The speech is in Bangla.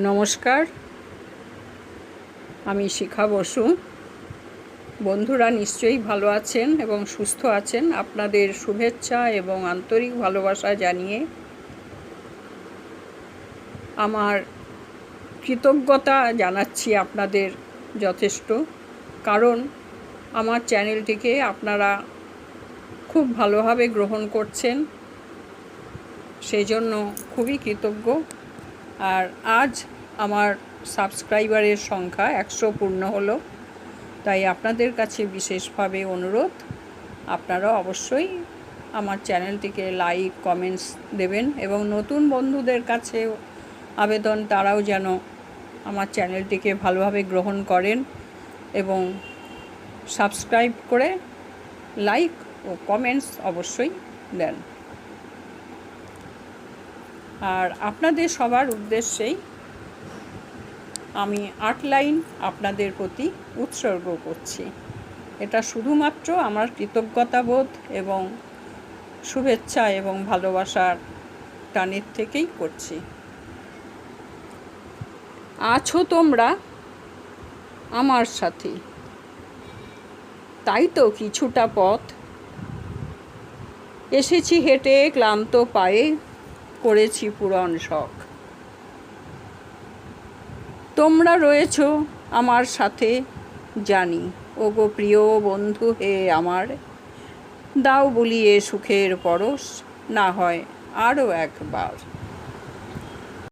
নমস্কার, আমি শিখা বসু। বন্ধুরা নিশ্চয়ই ভালো আছেন এবং সুস্থ আছেন। আপনাদের শুভেচ্ছা এবং আন্তরিক ভালোবাসা জানিয়ে আমার কৃতজ্ঞতা জানাচ্ছি আপনাদের যথেষ্ট, কারণ আমার চ্যানেলটিকে আপনারা খুব ভালোভাবে গ্রহণ করছেন, সেই জন্য খুবই কৃতজ্ঞ। আর আজ আমার সাবস্ক্রাইবারের সংখ্যা 100 পূর্ণ হলো, তাই আপনাদের কাছে বিশেষভাবে অনুরোধ, আপনারা অবশ্যই আমার চ্যানেলটিকে লাইক কমেন্টস দেবেন এবং নতুন বন্ধুদের কাছে আবেদন তারাও যেন আমার চ্যানেলটিকে ভালোভাবে গ্রহণ করেন এবং সাবস্ক্রাইব করে লাইক ও কমেন্টস অবশ্যই দেন। আর আপনাদের সবার উদ্দেশ্যেই আমি 8 লাইন আপনাদের প্রতি উৎসর্গ করছি। এটা শুধুমাত্র আমার কৃতজ্ঞতাবোধ এবং শুভেচ্ছা এবং ভালোবাসার টানের থেকেই করছি। আছো তোমরা আমার সাথে, তাই তো কিছুটা পথ এসেছি হেঁটে, ক্লান্ত পায়ে করেছি পূরণ শখ। তোমরা রয়েছো আমার সাথে জানি, ওগো প্রিয় বন্ধু হে আমার, দাও বলিয়ে সুখের পরশ, না হয় আরও একবার।